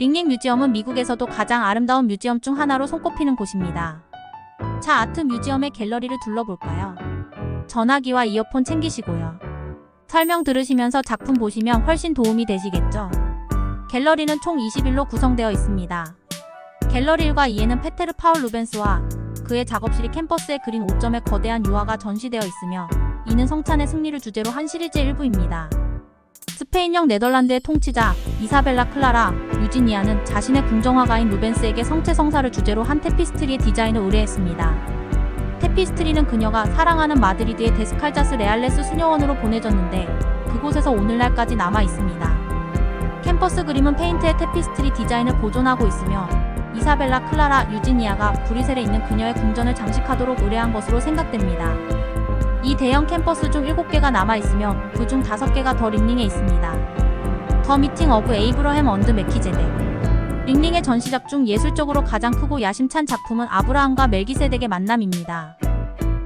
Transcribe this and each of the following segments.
링링 뮤지엄은 미국에서도 가장 아름다운 뮤지엄 중 하나로 손꼽히는 곳입니다. 자, 아트 뮤지엄의 갤러리를 둘러볼까요? 전화기와 이어폰 챙기시고요. 설명 들으시면서 작품 보시면 훨씬 도움이 되시겠죠? 갤러리는 총 20일로 구성되어 있습니다. 갤러리 1과 2에는 페테르 파울 루벤스와 그의 작업실이 캠퍼스의 그린 5점의 거대한 유화가 전시되어 있으며, 이는 성찬의 승리를 주제로 한 시리즈의 일부입니다. 스페인령 네덜란드의 통치자 이사벨라 클라라 유지니아는 자신의 궁정화가인 루벤스에게 성체성사를 주제로 한 테피스트리의 디자인을 의뢰했습니다. 테피스트리는 그녀가 사랑하는 마드리드의 데스칼자스 레알레스 수녀원으로 보내졌는데, 그곳에서 오늘날까지 남아 있습니다. 캠퍼스 그림은 페인트의 테피스트리 디자인을 보존하고 있으며, 이사벨라 클라라 유지니아가 브뤼셀에 있는 그녀의 궁전을 장식하도록 의뢰한 것으로 생각됩니다. 이 대형 캠퍼스 중 7개가 남아있으며 그 중 5개가 더 링링에 있습니다. 더 미팅 어브 에이브러햄 언드 메키제덱. 링링의 전시작 중 예술적으로 가장 크고 야심찬 작품은 아브라함과 멜기세덱의 만남입니다.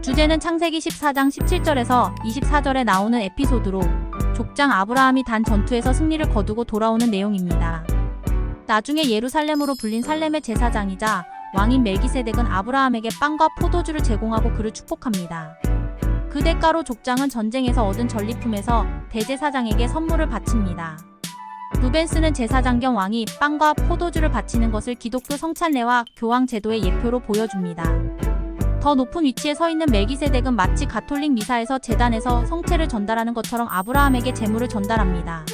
주제는 창세기 14장 17절에서 24절에 나오는 에피소드로, 족장 아브라함이 단 전투에서 승리를 거두고 돌아오는 내용입니다. 나중에 예루살렘으로 불린 살렘의 제사장이자 왕인 멜기세덱은 아브라함에게 빵과 포도주를 제공하고 그를 축복합니다. 그 대가로 족장은 전쟁에서 얻은 전리품에서 대제사장에게 선물을 바칩니다. 루벤스는 제사장 겸 왕이 빵과 포도주를 바치는 것을 기독교 성찬례와 교황 제도의 예표로 보여줍니다. 더 높은 위치에 서 있는 멜기세덱은 마치 가톨릭 미사에서 제단에서 성체를 전달하는 것처럼 아브라함에게 제물을 전달합니다.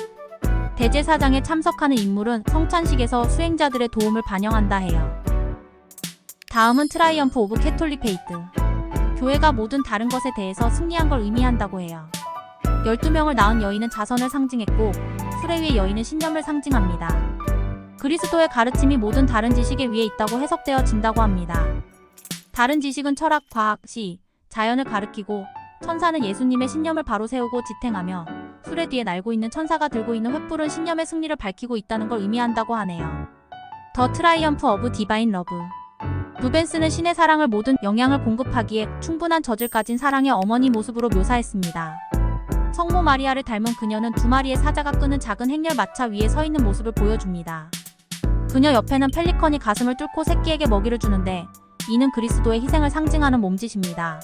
대제사장에 참석하는 인물은 성찬식에서 수행자들의 도움을 반영한다 해요. 다음은 트라이엄프 오브 캐톨릭 페이트. 교회가 모든 다른 것에 대해서 승리한 걸 의미한다고 해요. 12명을 낳은 여인은 자선을 상징했고, 수레 위의 여인은 신념을 상징합니다. 그리스도의 가르침이 모든 다른 지식에 위에 있다고 해석되어진다고 합니다. 다른 지식은 철학, 과학, 시, 자연을 가리키고, 천사는 예수님의 신념을 바로 세우고 지탱하며, 수레 뒤에 날고 있는 천사가 들고 있는 횃불은 신념의 승리를 밝히고 있다는 걸 의미한다고 하네요. 더 트라이엄프 오브 디바인 러브. 루벤스는 신의 사랑을 모든 영양을 공급하기에 충분한 젖을 가진 사랑의 어머니 모습으로 묘사했습니다. 성모 마리아를 닮은 그녀는 2마리의 사자가 끄는 작은 행렬 마차 위에 서 있는 모습을 보여줍니다. 그녀 옆에는 펠리컨이 가슴을 뚫고 새끼에게 먹이를 주는데, 이는 그리스도의 희생을 상징하는 몸짓입니다.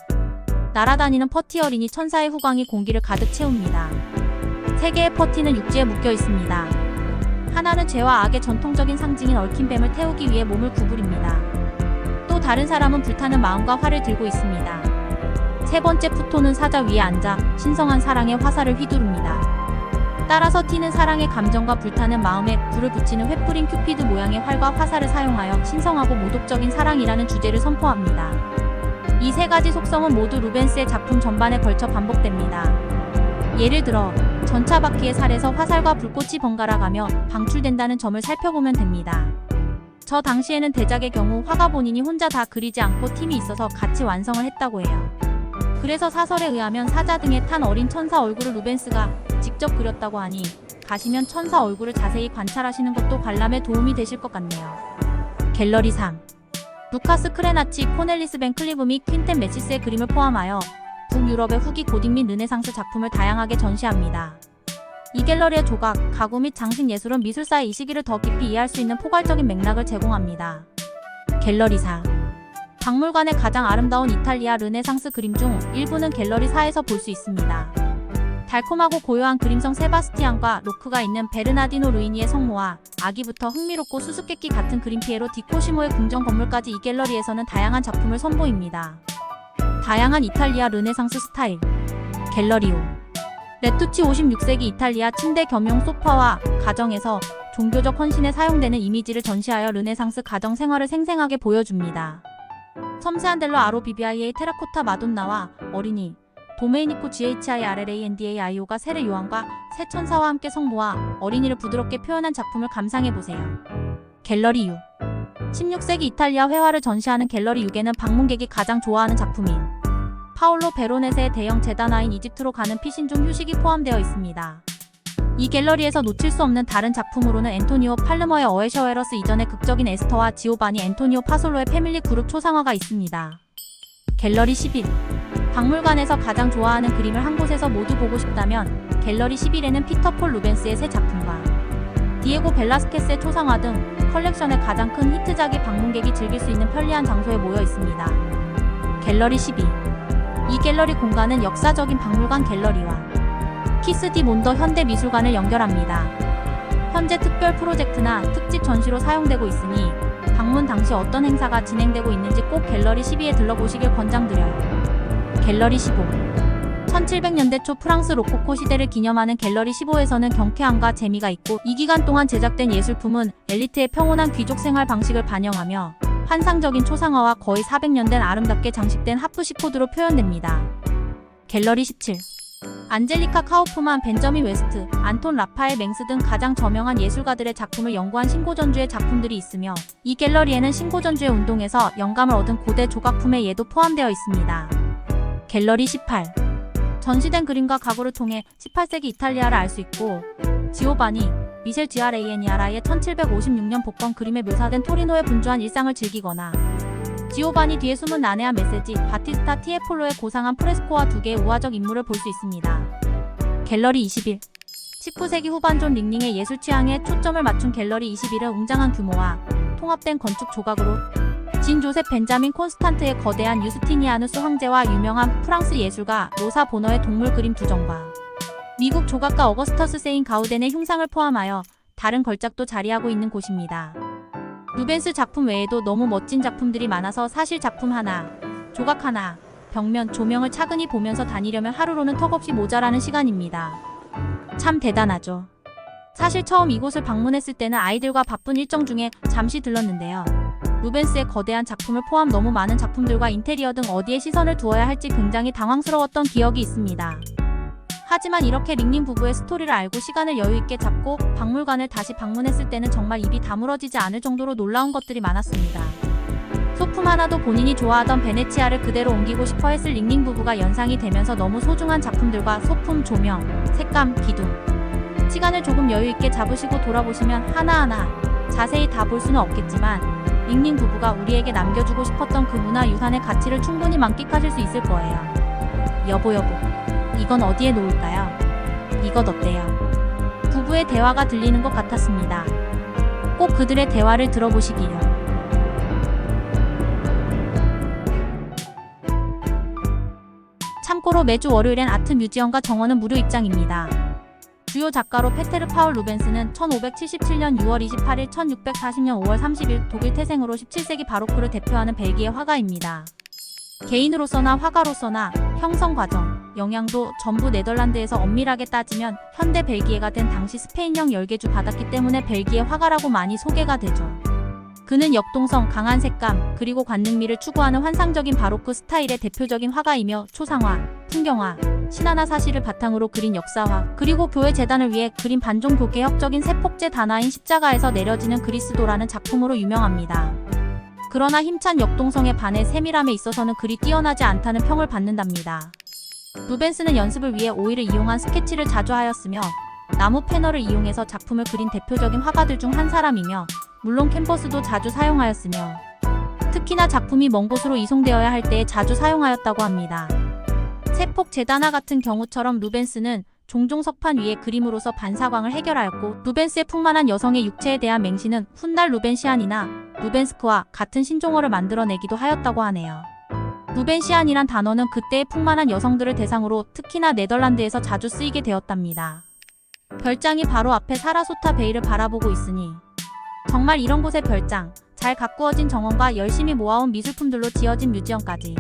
날아다니는 퍼티 어린이 천사의 후광이 공기를 가득 채웁니다. 3개의 퍼티는 육지에 묶여 있습니다. 하나는 죄와 악의 전통적인 상징인 얽힌 뱀을 태우기 위해 몸을 구부립니다. 또 다른 사람은 불타는 마음과 활을 들고 있습니다. 3번째 푸토는 사자 위에 앉아 신성한 사랑의 화살을 휘두릅니다. 따라서 티는 사랑의 감정과 불타는 마음에 불을 붙이는 횃불인 큐피드 모양의 활과 화살을 사용하여 신성하고 모독적인 사랑이라는 주제를 선포합니다. 이 3가지 속성은 모두 루벤스의 작품 전반에 걸쳐 반복됩니다. 예를 들어 전차 바퀴의 살에서 화살과 불꽃이 번갈아가며 방출된다는 점을 살펴보면 됩니다. 저 당시에는 대작의 경우 화가 본인이 혼자 다 그리지 않고 팀이 있어서 같이 완성을 했다고 해요. 그래서 사설에 의하면 사자 등에 탄 어린 천사 얼굴을 루벤스가 직접 그렸다고 하니, 가시면 천사 얼굴을 자세히 관찰하시는 것도 관람에 도움이 되실 것 같네요. 갤러리 3. 루카스 크레나치, 코넬리스 벤 클리브 및 퀸텐 메시스의 그림을 포함하여 북유럽의 후기 고딕 및 르네상스 작품을 다양하게 전시합니다. 이 갤러리의 조각, 가구 및 장식 예술은 미술사의 이 시기를 더 깊이 이해할 수 있는 포괄적인 맥락을 제공합니다. 갤러리 4. 박물관의 가장 아름다운 이탈리아 르네상스 그림 중 일부는 갤러리 4에서 볼 수 있습니다. 달콤하고 고요한 그림성 세바스티안과 로크가 있는 베르나디노 루이니의 성모와 아기부터 흥미롭고 수수께끼 같은 그림 피에로 디코시모의 궁정 건물까지 이 갤러리에서는 다양한 작품을 선보입니다. 다양한 이탈리아 르네상스 스타일. 갤러리 5. 레투치 56세기 이탈리아 침대 겸용 소파와 가정에서 종교적 헌신에 사용되는 이미지를 전시하여 르네상스 가정 생활을 생생하게 보여줍니다. 섬세한 델로 아로비비아이의 테라코타 마돈나와 어린이, 도메이니코 GHIRLANDAIO가 세례 요한과 새 천사와 함께 성모와 어린이를 부드럽게 표현한 작품을 감상해보세요. 갤러리 6. 16세기 이탈리아 회화를 전시하는 갤러리 6에는 방문객이 가장 좋아하는 작품인 파올로 베로네세의 대형 제단화인 이집트로 가는 피신 중 휴식이 포함되어 있습니다. 이 갤러리에서 놓칠 수 없는 다른 작품으로는 앤토니오 팔르머의 어에셔웨러스 이전의 극적인 에스터와 지오바니 앤토니오 파솔로의 패밀리 그룹 초상화가 있습니다. 갤러리 11. 박물관에서 가장 좋아하는 그림을 한 곳에서 모두 보고 싶다면 갤러리 11에는 피터 폴 루벤스의 새 작품과 디에고 벨라스케스의 초상화 등 컬렉션의 가장 큰 히트작이 방문객이 즐길 수 있는 편리한 장소에 모여 있습니다. 갤러리 12. 이 갤러리 공간은 역사적인 박물관 갤러리와 키스 디 몬더 현대미술관을 연결합니다. 현재 특별 프로젝트나 특집 전시로 사용되고 있으니 방문 당시 어떤 행사가 진행되고 있는지 꼭 갤러리 12에 들러보시길 권장드려요. 갤러리 15. 1700년대 초 프랑스 로코코 시대를 기념하는 갤러리 15에서는 경쾌함과 재미가 있고, 이 기간 동안 제작된 예술품은 엘리트의 평온한 귀족 생활 방식을 반영하며 환상적인 초상화와 거의 400년 된 아름답게 장식된 하프시 코드로 표현됩니다. 갤러리 17. 안젤리카 카우프만, 벤저민 웨스트, 안톤 라파엘 맹스 등 가장 저명한 예술가들의 작품을 연구한 신고전주의 작품들이 있으며, 이 갤러리에는 신고전주의 운동에서 영감을 얻은 고대 조각품의 예도 포함되어 있습니다. 갤러리 18. 전시된 그림과 가구를 통해 18세기 이탈리아를 알 수 있고, 지오바니 미셸 지아레이에니아라의 1756년 복권 그림에 묘사된 토리노의 분주한 일상을 즐기거나, 지오바니 뒤에 숨은 난해한 메시지, 바티스타 티에폴로의 고상한 프레스코와 두 개의 우화적 인물을 볼 수 있습니다. 갤러리 21. 19세기 후반 존 링링의 예술 취향에 초점을 맞춘 갤러리 21은 웅장한 규모와 통합된 건축 조각으로 진 조셉 벤자민 콘스탄트의 거대한 유스티니아누스 황제와 유명한 프랑스 예술가 로사 보너의 동물 그림 두 점과 미국 조각가 어거스터스 세인 가우덴의 흉상을 포함하여 다른 걸작도 자리하고 있는 곳입니다. 루벤스 작품 외에도 너무 멋진 작품들이 많아서 사실 작품 하나, 조각 하나, 벽면, 조명을 차근히 보면서 다니려면 하루로는 턱없이 모자라는 시간입니다. 참 대단하죠. 사실 처음 이곳을 방문했을 때는 아이들과 바쁜 일정 중에 잠시 들렀는데요. 루벤스의 거대한 작품을 포함 너무 많은 작품들과 인테리어 등 어디에 시선을 두어야 할지 굉장히 당황스러웠던 기억이 있습니다. 하지만 이렇게 링링 부부의 스토리를 알고 시간을 여유있게 잡고 박물관을 다시 방문했을 때는 정말 입이 다물어지지 않을 정도로 놀라운 것들이 많았습니다. 소품 하나도 본인이 좋아하던 베네치아를 그대로 옮기고 싶어 했을 링링 부부가 연상이 되면서 너무 소중한 작품들과 소품, 조명, 색감, 기둥, 시간을 조금 여유있게 잡으시고 돌아보시면 하나하나 자세히 다 볼 수는 없겠지만 링링 부부가 우리에게 남겨주고 싶었던 그 문화유산의 가치를 충분히 만끽하실 수 있을 거예요. 여보, 이건 어디에 놓을까요? 이것 어때요? 부부의 대화가 들리는 것 같았습니다. 꼭 그들의 대화를 들어보시기요. 참고로 매주 월요일엔 아트 뮤지엄과 정원은 무료 입장입니다. 주요 작가로 페테르 파울 루벤스는 1577년 6월 28일, 1640년 5월 30일 독일 태생으로 17세기 바로크를 대표하는 벨기에 화가입니다. 개인으로서나 화가로서나 형성 과정, 영향도 전부 네덜란드에서 엄밀하게 따지면 현대 벨기에가 된 당시 스페인령 10개 주 받았기 때문에 벨기에 화가라고 많이 소개가 되죠. 그는 역동성, 강한 색감, 그리고 관능미를 추구하는 환상적인 바로크 스타일의 대표적인 화가이며 초상화, 풍경화, 신화나 사실을 바탕으로 그린 역사화, 그리고 교회 재단을 위해 그린 반종교 개혁적인 세폭제 단화인 십자가에서 내려지는 그리스도라는 작품으로 유명합니다. 그러나 힘찬 역동성에 반해 세밀함에 있어서는 그리 뛰어나지 않다는 평을 받는답니다. 루벤스는 연습을 위해 오일을 이용한 스케치를 자주 하였으며 나무 패널을 이용해서 작품을 그린 대표적인 화가들 중 한 사람이며, 물론 캔버스도 자주 사용하였으며 특히나 작품이 먼 곳으로 이송되어야 할 때에 자주 사용하였다고 합니다. 세폭 재단화 같은 경우처럼 루벤스는 종종 석판 위에 그림으로서 반사광을 해결하였고, 루벤스의 풍만한 여성의 육체에 대한 맹시는 훗날 루벤시안이나 루벤스크와 같은 신종어를 만들어내기도 하였다고 하네요. 루벤시안이란 단어는 그때의 풍만한 여성들을 대상으로 특히나 네덜란드에서 자주 쓰이게 되었답니다. 별장이 바로 앞에 사라소타 베이를 바라보고 있으니 정말 이런 곳의 별장, 잘 가꾸어진 정원과 열심히 모아온 미술품들로 지어진 뮤지엄까지,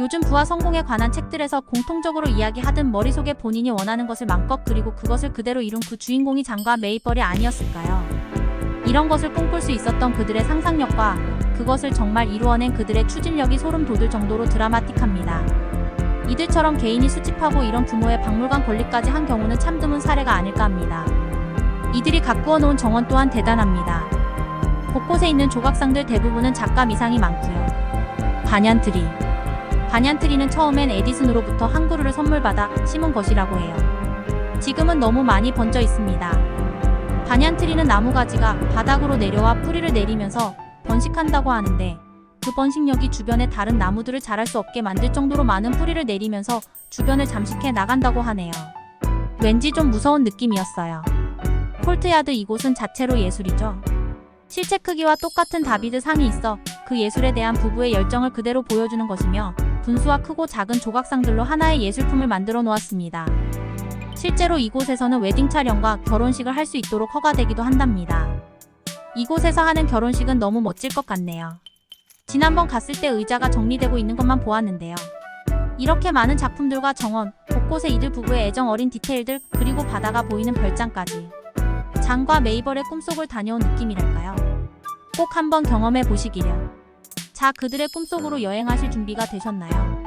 요즘 부와 성공에 관한 책들에서 공통적으로 이야기하듯 머릿속에 본인이 원하는 것을 마음껏 그리고 그것을 그대로 이룬 그 주인공이 장과 메이벌이 아니었을까요? 이런 것을 꿈꿀 수 있었던 그들의 상상력과 그것을 정말 이루어낸 그들의 추진력이 소름 돋을 정도로 드라마틱합니다. 이들처럼 개인이 수집하고 이런 규모의 박물관 건립까지 한 경우는 참 드문 사례가 아닐까 합니다. 이들이 가꾸어 놓은 정원 또한 대단합니다. 곳곳에 있는 조각상들 대부분은 작가 미상이 많고요. 반얀트리는 처음엔 에디슨으로부터 한 그루를 선물받아 심은 것이라고 해요. 지금은 너무 많이 번져 있습니다. 반얀트리는 나무가지가 바닥으로 내려와 뿌리를 내리면서 번식한다고 하는데, 그 번식력이 주변의 다른 나무들을 자랄 수 없게 만들 정도로 많은 뿌리를 내리면서 주변을 잠식해 나간다고 하네요. 왠지 좀 무서운 느낌이었어요. 콜트야드 이곳은 자체로 예술이죠. 실체 크기와 똑같은 다비드 상이 있어 그 예술에 대한 부부의 열정을 그대로 보여주는 것이며 분수와 크고 작은 조각상들로 하나의 예술품을 만들어 놓았습니다. 실제로 이곳에서는 웨딩 촬영과 결혼식을 할 수 있도록 허가되기도 한답니다. 이곳에서 하는 결혼식은 너무 멋질 것 같네요. 지난번 갔을 때 의자가 정리되고 있는 것만 보았는데요. 이렇게 많은 작품들과 정원, 곳곳에 이들 부부의 애정 어린 디테일들, 그리고 바다가 보이는 별장까지. 장과 메이벌의 꿈속을 다녀온 느낌이랄까요. 꼭 한번 경험해 보시기를. 자, 그들의 꿈속으로 여행하실 준비가 되셨나요?